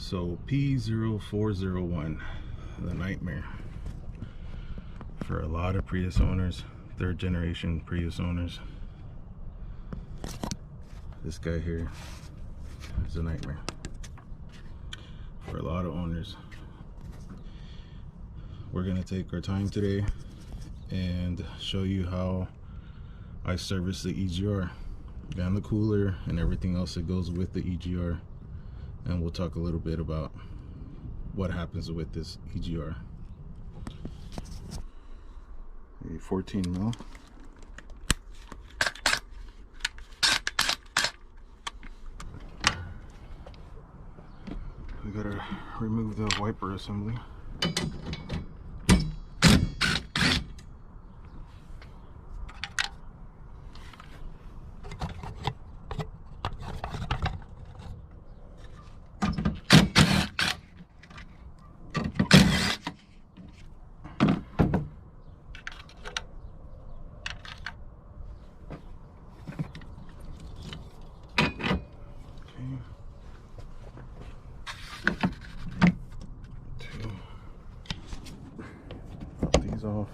So P0401, the nightmare for a lot of Prius owners, third generation Prius owners. This guy here is a nightmare for a lot of owners. We're gonna take our time today and show you how I service the EGR and the cooler and everything else that goes with the EGR, and we'll talk a little bit about what happens with this EGR. A 14 mil. We gotta remove the wiper assembly. Off.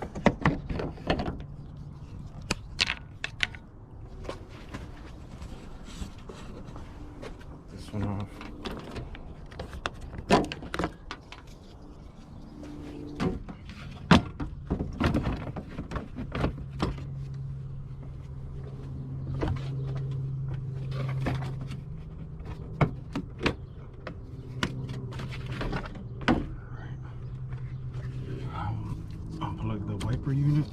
This one off. Unplug the wiper unit.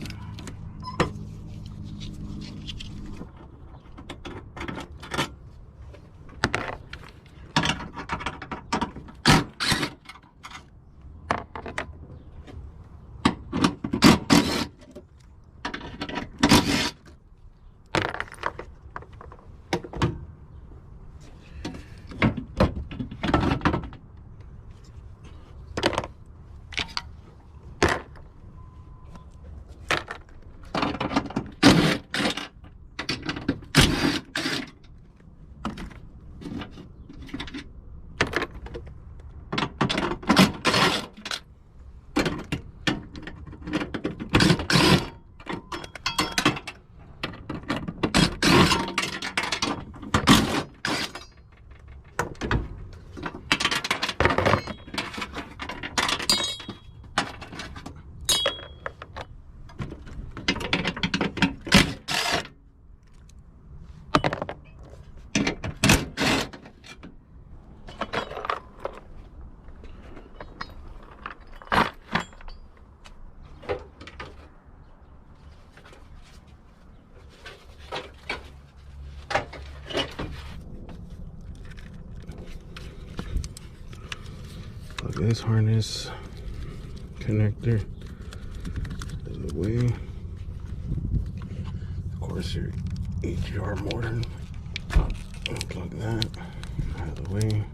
Plug this harness connector out of the way. Of course, your EGR motor. Plug that out of the way.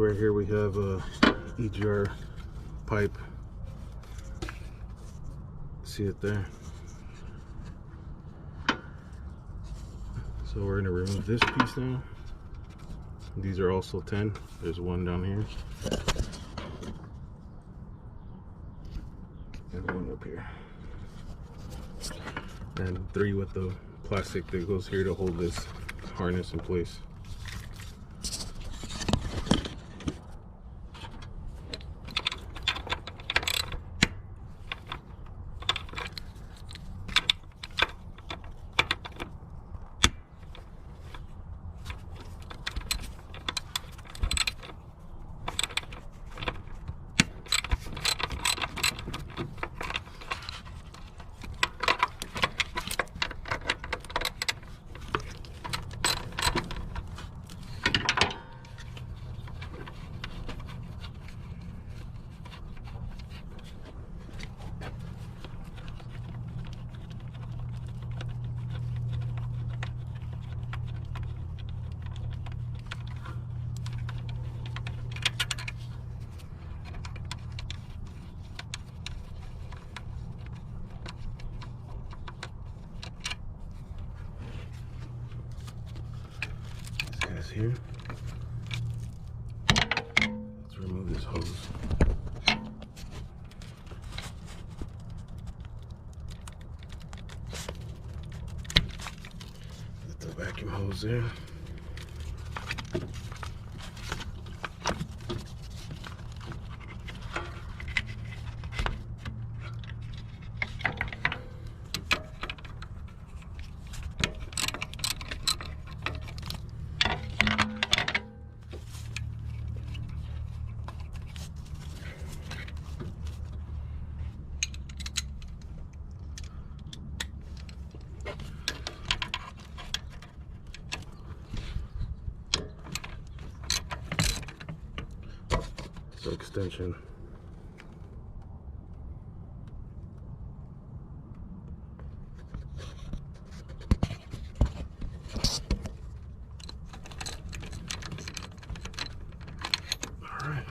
right here we have a EGR pipe. See it there? So we're gonna remove this piece now. These are also 10. There's one down here and one up here, and 3 with the plastic that goes here to hold this harness in place. Here, let's remove this hose. Put the vacuum hose there. So extension. All right.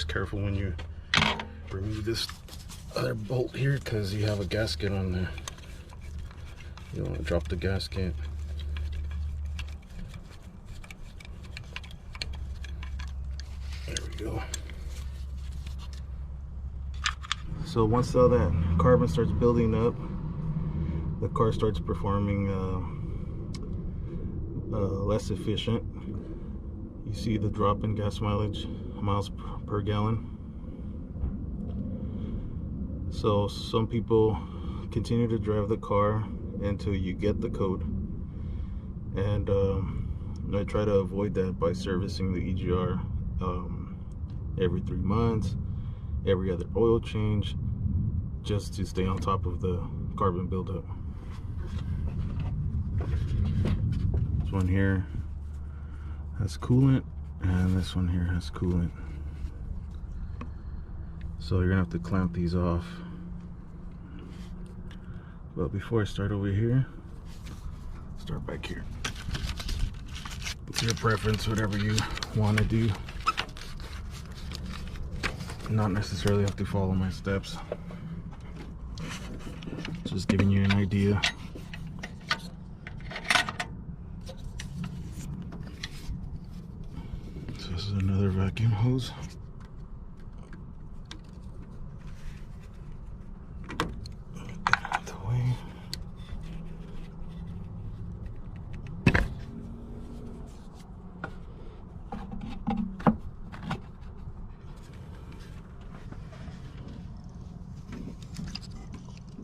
Careful when you remove this other bolt here, because you have a gasket on there. You don't want to drop the gasket. There we go. So once all that carbon starts building up, the car starts performing less efficient. You see the drop in gas mileage, miles per gallon. So some people continue to drive the car until you get the code, and I try to avoid that by servicing the EGR every 3 months, every other oil change, just to stay on top of the carbon buildup. This one here has coolant, and this one here has coolant. So you're gonna have to clamp these off. But before I start over here, start back here. It's your preference, whatever you want to do. Not necessarily have to follow my steps. Just giving you an idea. So this is another vacuum hose.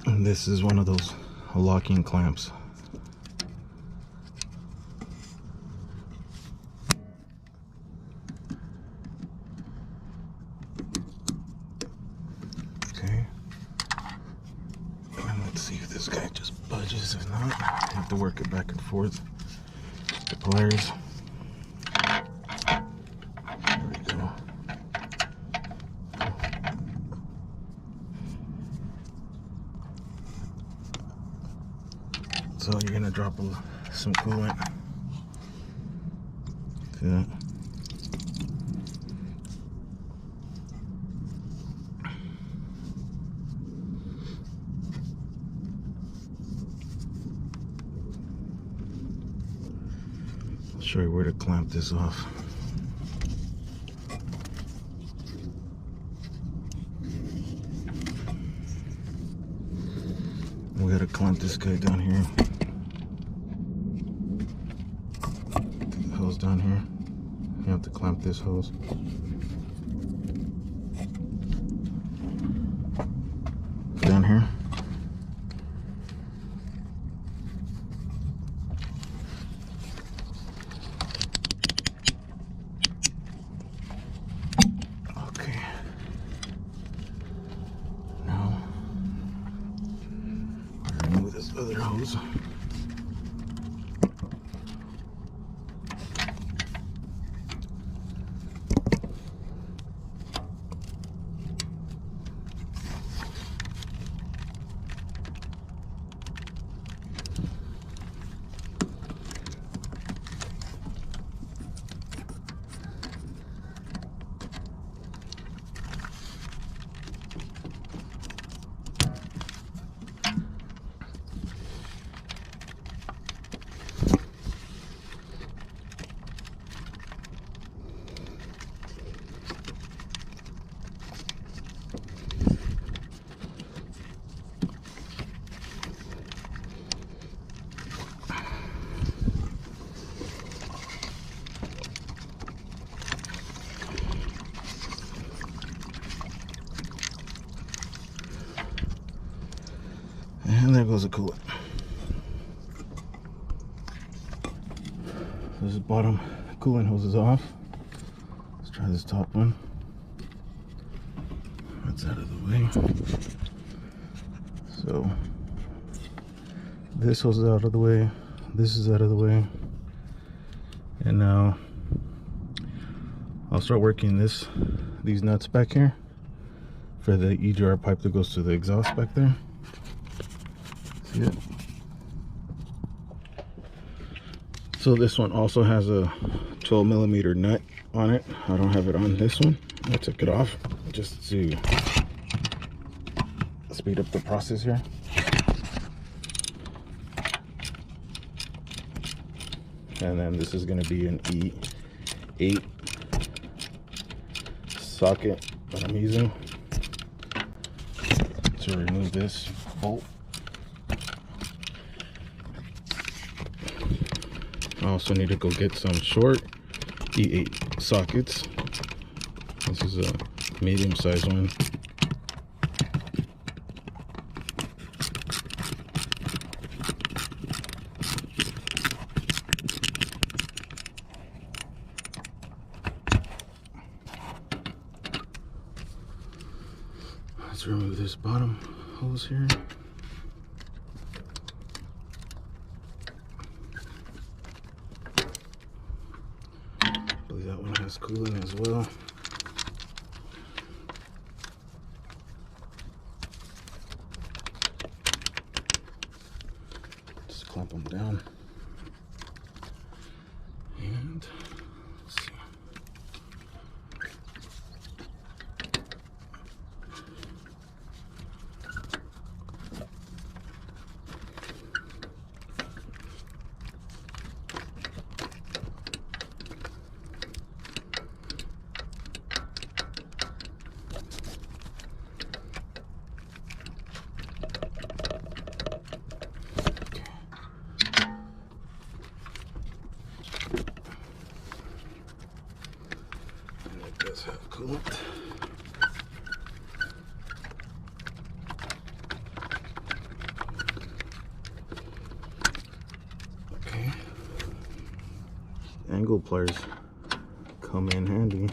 And this is one of those locking clamps. Okay. And let's see if this guy just budges or not. I have to work it back and forth. The pliers. So you're gonna drop some coolant. See that? I'll show you where to clamp this off. We gotta clamp this guy down here. The hose down here. You have to clamp this hose. Down here. Okay. Now we'll remove this other hose. And there goes the coolant. This bottom coolant hose is off. Let's try this top one. That's out of the way. So this hose is out of the way. This is out of the way. And now I'll start working these nuts back here for the EGR pipe that goes to the exhaust back there. See it? So this one also has a 12mm nut on it. I don't have it on this one. I took it off just to speed up the process here. And then this is going to be an E8 socket that I'm using to remove this bolt. I also need to go get some short E8 sockets. This is a medium-sized one. Let's remove this bottom hose here. That one has coolant as well. Just clamp them down. And let's see. Does have coolant. Okay. Angle pliers come in handy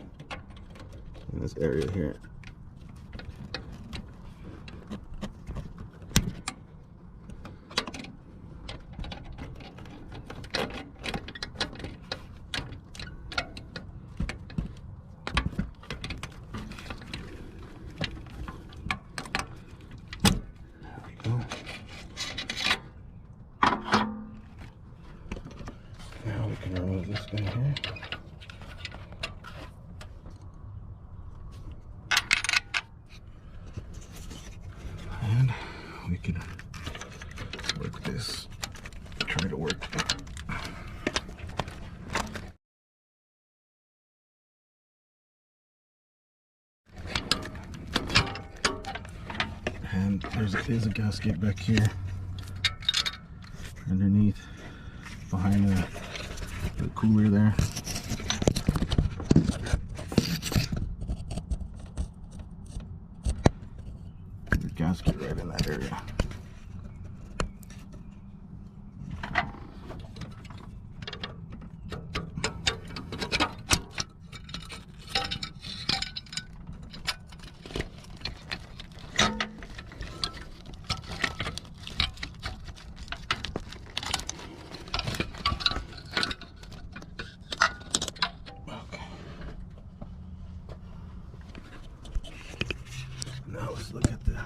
in this area here. this guy here. And we can work this, try to work. And there's a gasket back here underneath, behind the cooler there. The gasket right in that area. Now let's look at the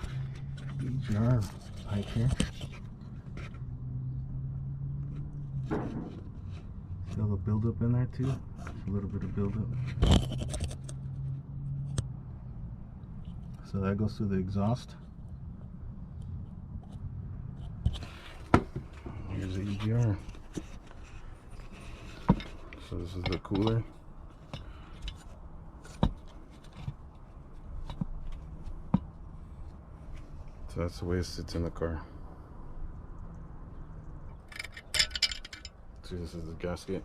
EGR pipe here. Feel the buildup in there too. A little bit of buildup. So that goes through the exhaust. Here's the EGR. So this is the cooler. So that's the way it sits in the car. See, this is the gasket.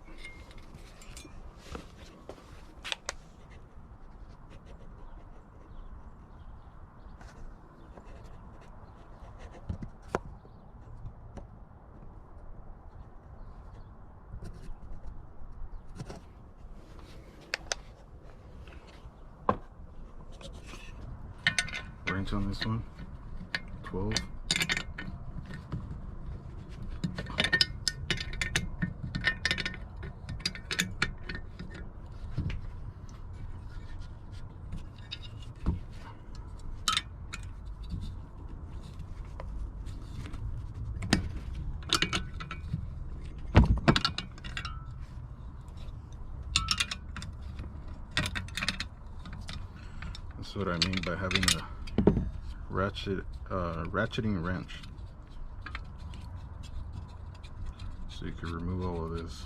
Wrench on this one. 12. That's what I mean by having a ratcheting wrench, so you can remove all of this.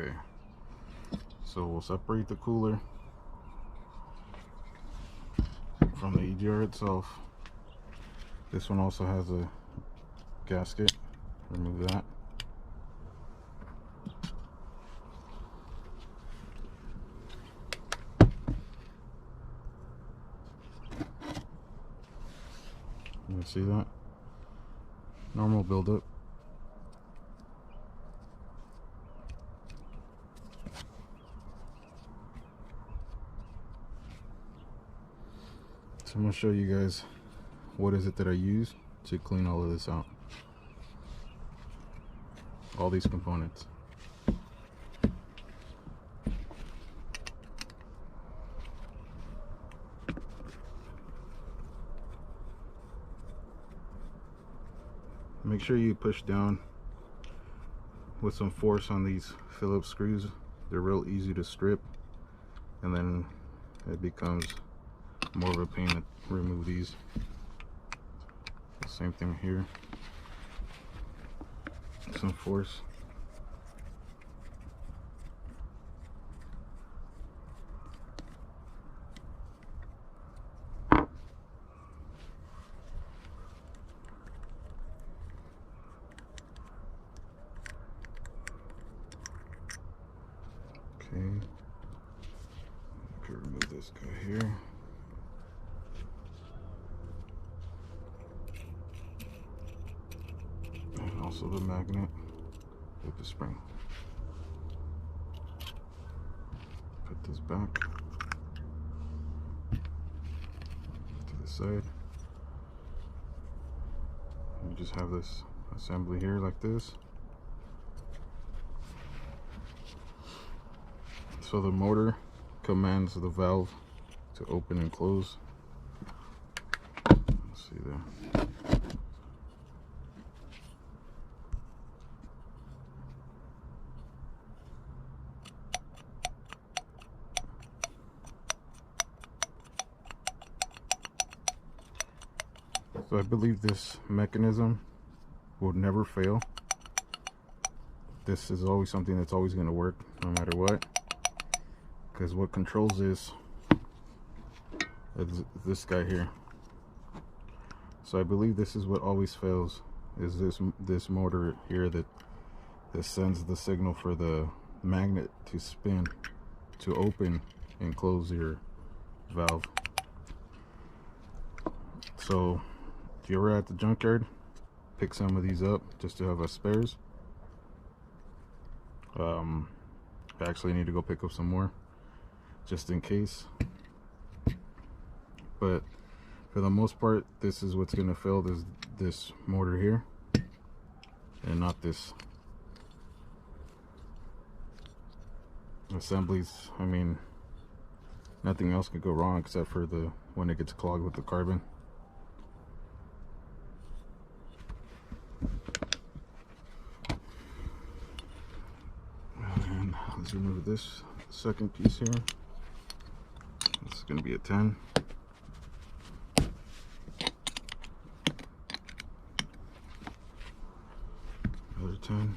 Okay, so we'll separate the cooler from the EGR itself. This one also has a gasket. Remove that. You can see that? Normal buildup. So I'm going to show you guys what is it that I use to clean all of this out. All these components. Make sure you push down with some force on these Phillips screws. They're real easy to strip, and then it becomes more of a pain to remove these. Same thing here. Some force. Okay. Okay, remove this guy here. also the magnet with the spring. Put this back to the side. You just have this assembly here like this. So the motor commands the valve to open and close. Let's see there. So I believe this mechanism will never fail. This is always something that's always going to work no matter what, because what controls this is this guy here. So I believe this is what always fails, is this motor here that sends the signal for the magnet to spin to open and close your valve. So if you're at the junkyard, pick some of these up just to have as spares. I actually need to go pick up some more just in case, but for the most part this is what's going to fail, this motor here, and not this. Assemblies, I mean, nothing else could go wrong except for when it gets clogged with the carbon. And let's remove this second piece here. This is going to be a 10. Another 10.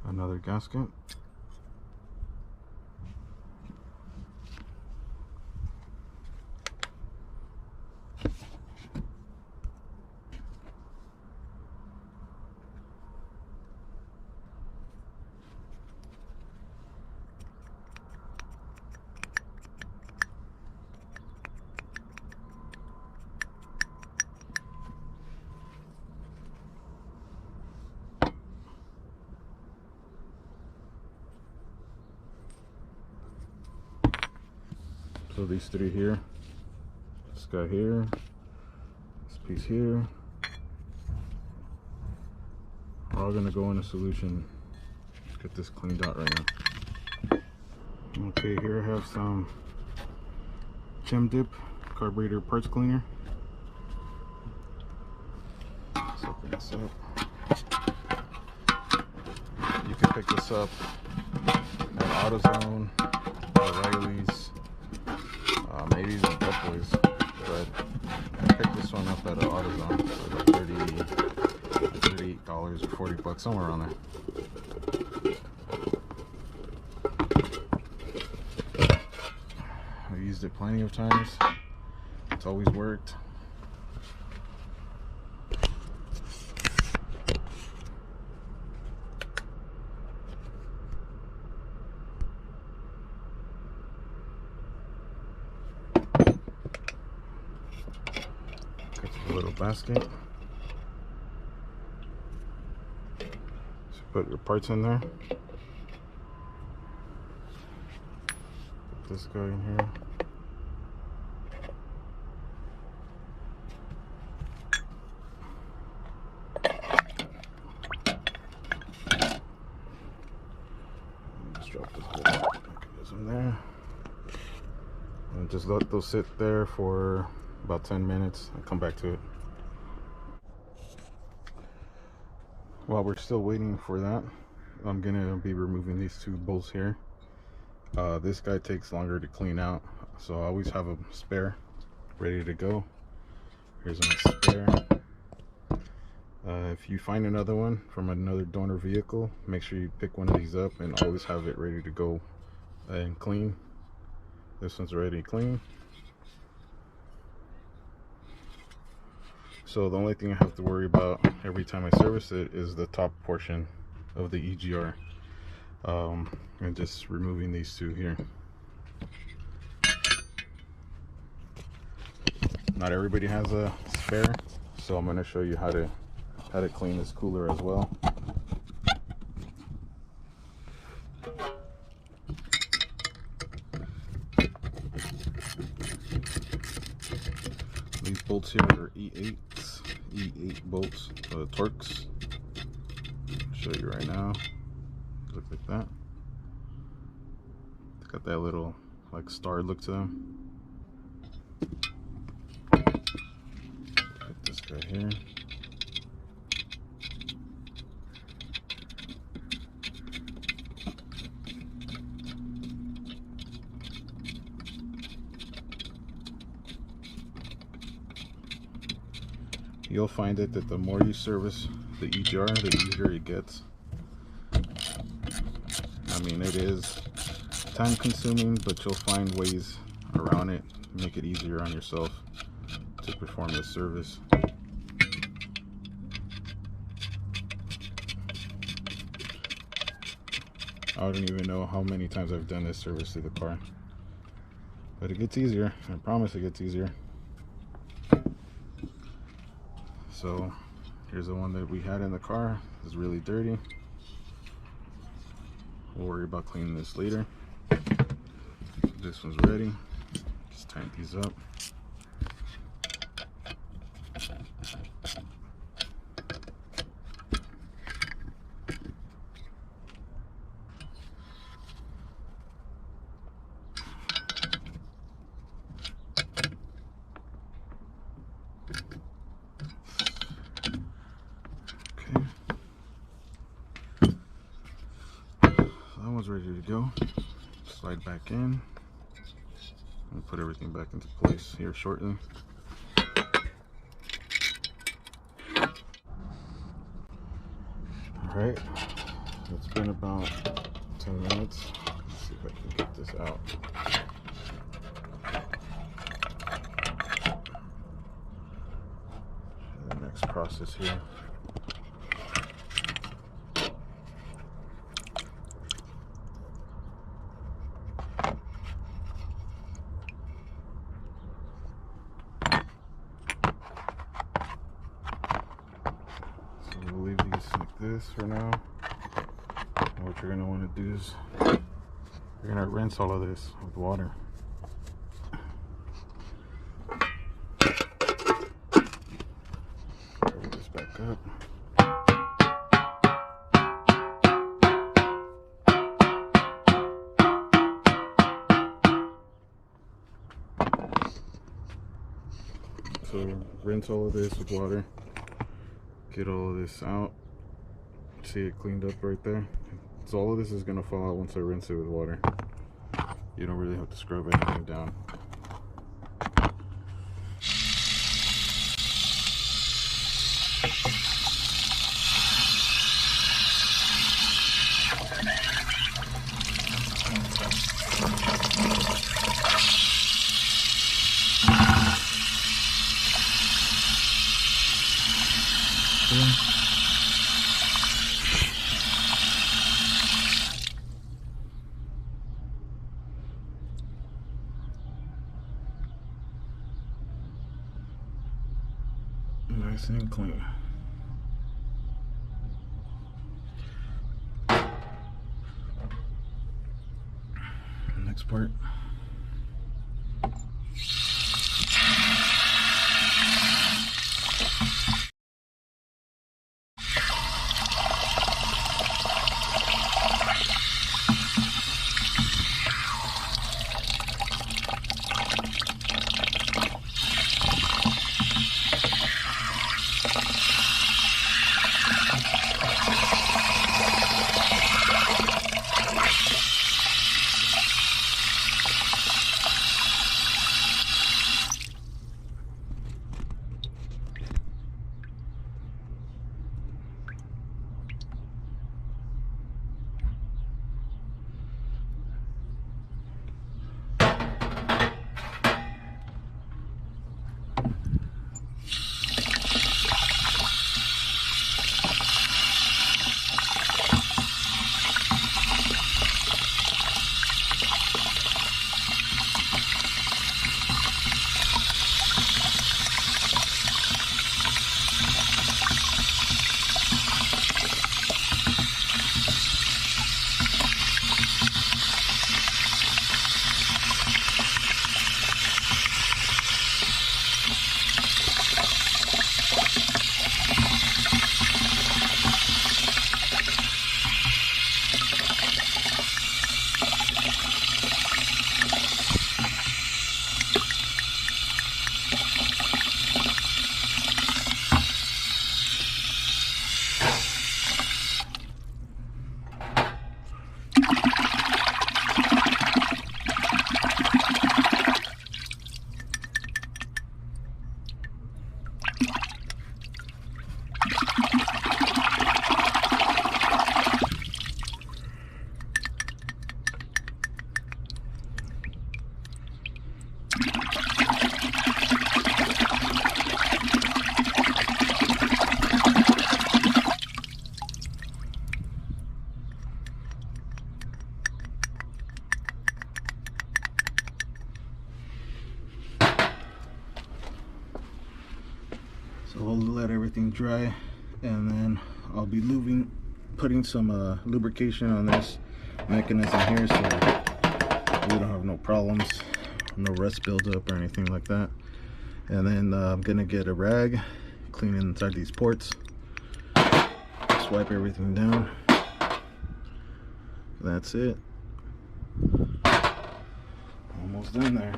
Another gasket. So these three here, this guy here, this piece here, are all going to go in a solution. Let's get this cleaned out right now. Okay, here I have some chem-dip carburetor parts cleaner. Let's open this up. You can pick this up at AutoZone, O'Reilly's, maybe even Pep Boys, but I picked this one up at AutoZone for like $38 or $40, somewhere around there. I've used it plenty of times. It's always worked. A little basket. So put your parts in there. Put this guy in here. Just drop this whole mechanism there. And just let those sit there for about 10 minutes and come back to it. While we're still waiting for that, I'm gonna be removing these two bolts here. This guy takes longer to clean out, so I always have a spare ready to go. Here's my spare. If you find another one from another donor vehicle, make sure you pick one of these up and always have it ready to go and clean. This one's already clean. So the only thing I have to worry about every time I service it is the top portion of the EGR, and just removing these two here. Not everybody has a spare, so I'm going to show you how to clean this cooler as well. These bolts here are E8 bolts, Torx. I'll show you right now. Look like that. It's got that little like star look to them. Put this guy here. You'll find that the more you service the EGR, the easier it gets. I mean, it is time consuming, but you'll find ways around it, make it easier on yourself to perform this service. I don't even know how many times I've done this service to the car, but it gets easier. I promise it gets easier. So here's the one that we had in the car. It's really dirty. We'll worry about cleaning this later. This one's ready. Just tighten these up. Ready to go. Slide back in and put everything back into place here shortly. Alright, it's been about 10 minutes. Let's see if I can get this out. The next process here. We'll leave these like this for now. And what you're going to want to do is you're going to rinse all of this with water. Cover this back up. So rinse all of this with water. Get all of this out. See it cleaned up right there. So all of this is going to fall out once I rinse it with water. You don't really have to scrub anything down. Nice and clean. Next part. we'll let everything dry, and then I'll be putting some lubrication on this mechanism here, so we don't have no problems, no rust buildup or anything like that. And then I'm gonna get a rag, clean inside these ports, swipe everything down. That's it. Almost done there.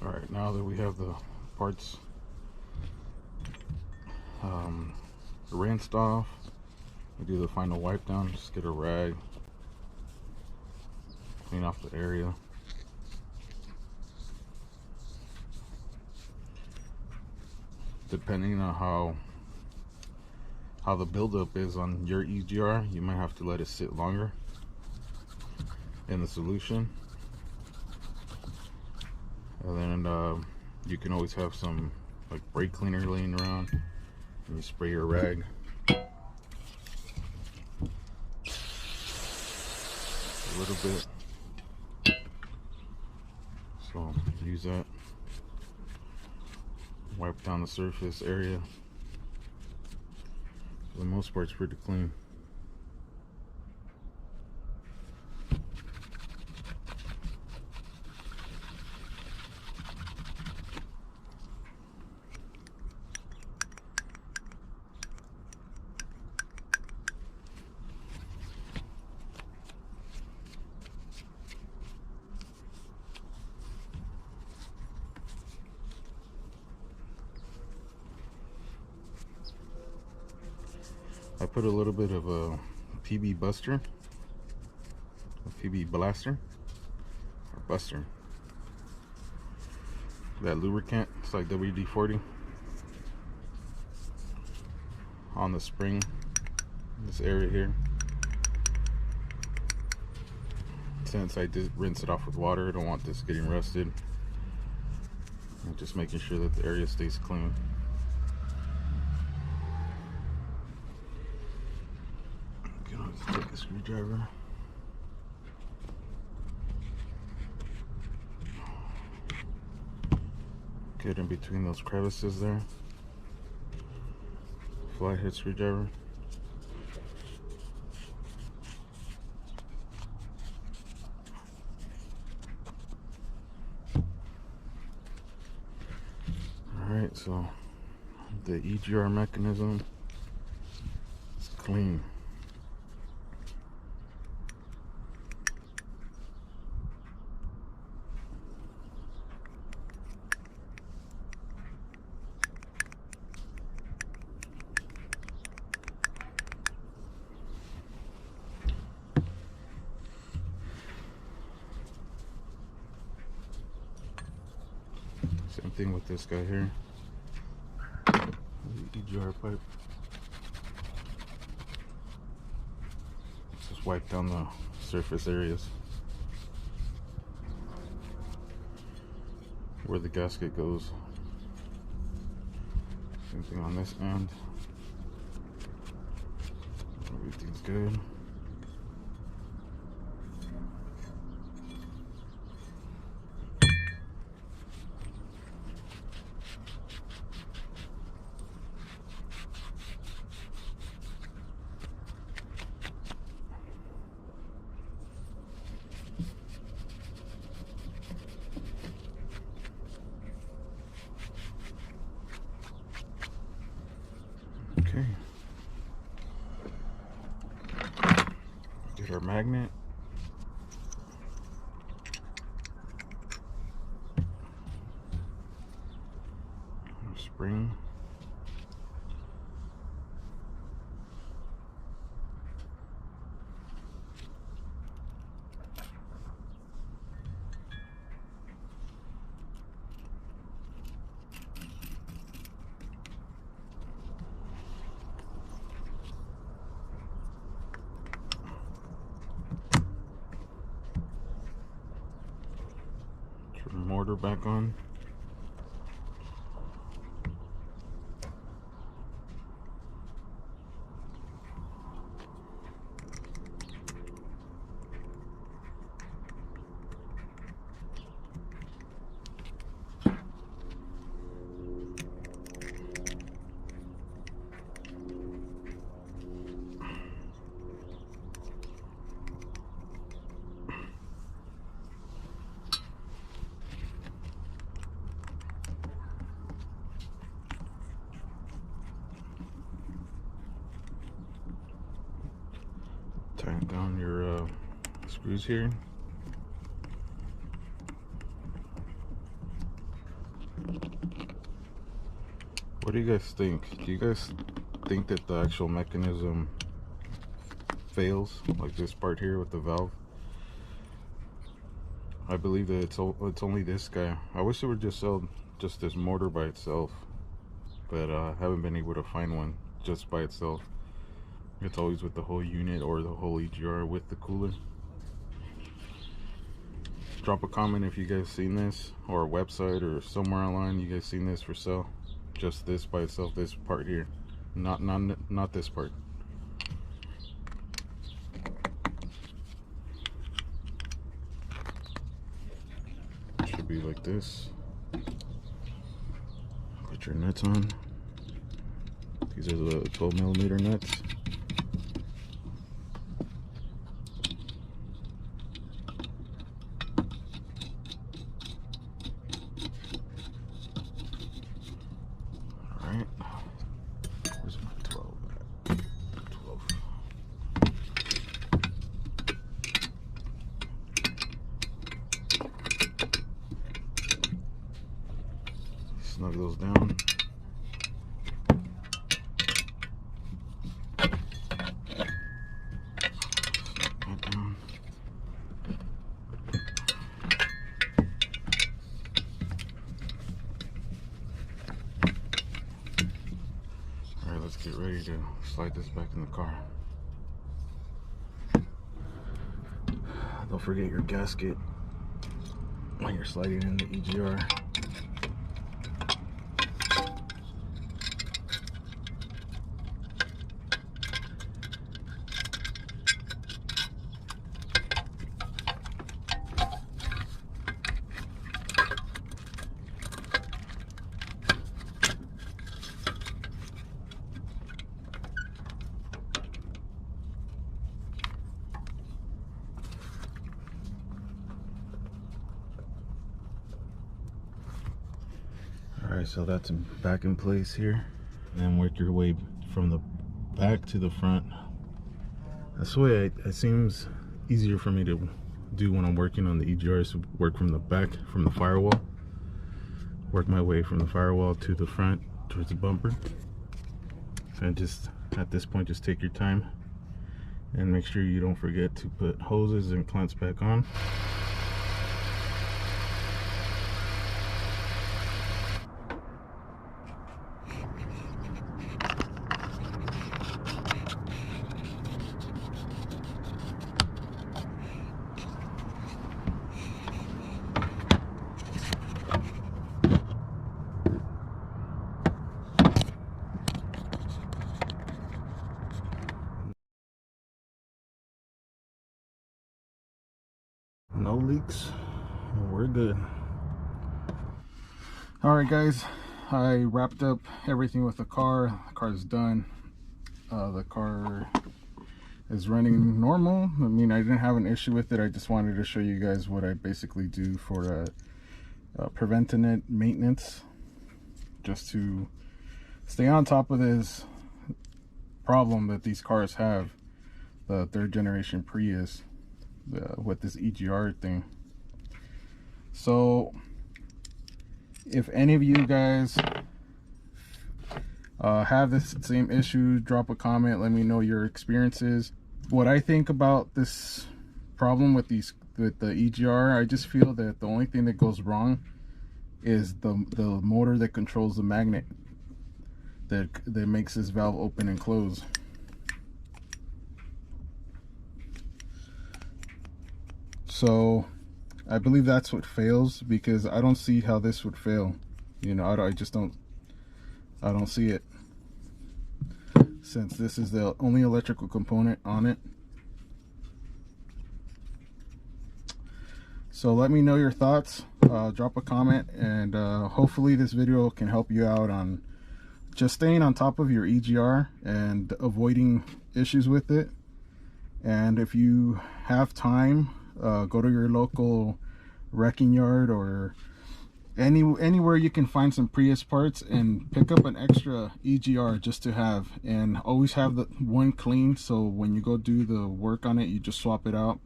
All right, now that we have the parts rinsed off, we do the final wipe down. Just get a rag, clean off the area. Depending on how the buildup is on your EGR, you might have to let it sit longer in the solution. And then you can always have some like brake cleaner laying around, and you spray your rag. A little bit. So use that. Wipe down the surface area. For the most part, it's pretty clean. I put a little bit of a PB Buster, a PB Blaster, or Buster. That lubricant, it's like WD-40, on the spring, this area here. Since I did rinse it off with water, I don't want this getting rusted. And just making sure that the area stays clean. Take a screwdriver. Get in between those crevices there. Flathead screwdriver. Alright, so the EGR mechanism is clean. Same thing with this guy here. EGR pipe. Just wipe down the surface areas where the gasket goes. Same thing on this end. Everything's good. Okay. Get our magnet. Our spring. Mortar back on. tighten down your screws here. What do you guys think? Do you guys think that the actual mechanism fails, like this part here with the valve? I believe that it's only this guy. I wish it would just sell just this motor by itself, but I haven't been able to find one just by itself. It's always with the whole unit or the whole EGR with the cooler. Drop a comment if you guys seen this, or a website or somewhere online you guys seen this for sale. Just this by itself, this part here, not this part. Should be like this. Put your nuts on. These are the 12mm nuts. Alright. Where's my 12 at? 12. Snug those down. Alright, let's get ready to slide this back in the car. Don't forget your gasket when you're sliding in the EGR. Alright, so that's back in place here. And then work your way from the back to the front. That's the way it seems easier for me to do when I'm working on the EGR, is to work from the back, from the firewall. Work my way from the firewall to the front, towards the bumper. And just, at this point, just take your time. And make sure you don't forget to put hoses and clamps back on. No leaks, we're good. All right guys, I wrapped up everything with the car. The car is done. The car is running normal. I mean, I didn't have an issue with it. I just wanted to show you guys what I basically do for preventative maintenance, just to stay on top of this problem that these cars have, the 3rd generation Prius, with this EGR thing. So if any of you guys have this same issue, drop a comment, let me know your experiences. What I think about this problem with the EGR, I just feel that the only thing that goes wrong is the motor that controls the magnet that makes this valve open and close. So I believe that's what fails, because I don't see how this would fail. You know, I don't see it, since this is the only electrical component on it. So let me know your thoughts. Drop a comment, and hopefully this video can help you out on just staying on top of your EGR and avoiding issues with it. And if you have time, go to your local wrecking yard or anywhere you can find some Prius parts, and pick up an extra EGR just to have, and always have the one clean, so when you go do the work on it, you just swap it out,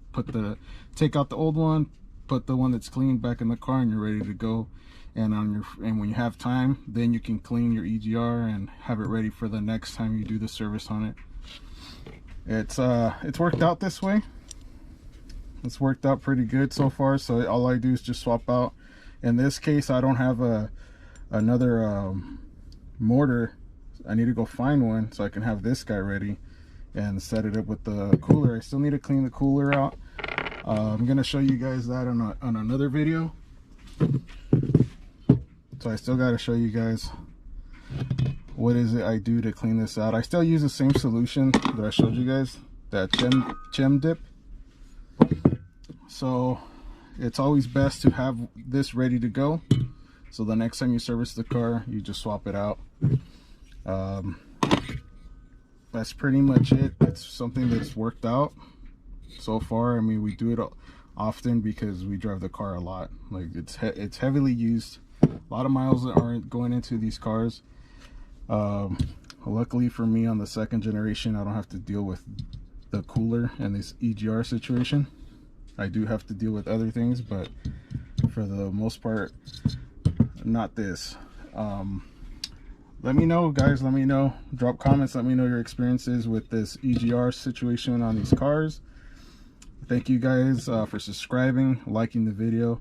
take out the old one, put the one that's clean back in the car, and you're ready to go. And when you have time, then you can clean your EGR and have it ready for the next time you do the service on it. It's worked out this way. It's worked out pretty good so far. So all I do is just swap out. In this case, I don't have another mortar. I need to go find one so I can have this guy ready and set it up with the cooler. I still need to clean the cooler out. I'm gonna show you guys that on another video. So I still got to show you guys what is it I do to clean this out. I still use the same solution that I showed you guys, that chem-dip. So it's always best to have this ready to go, so the next time you service the car, you just swap it out. That's pretty much it. That's something that's worked out so far. I mean, we do it often because we drive the car a lot. Like, it's heavily used. A lot of miles aren't going into these cars. Luckily for me, on the second generation, I don't have to deal with the cooler and this EGR situation. I do have to deal with other things, but for the most part, not this. Let me know, guys. Let me know. Drop comments. Let me know your experiences with this EGR situation on these cars. Thank you guys for subscribing, liking the video.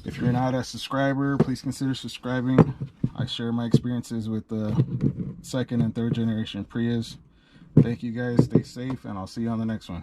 If you're not a subscriber, please consider subscribing. I share my experiences with the second and third generation Prius. Thank you guys. Stay safe, and I'll see you on the next one.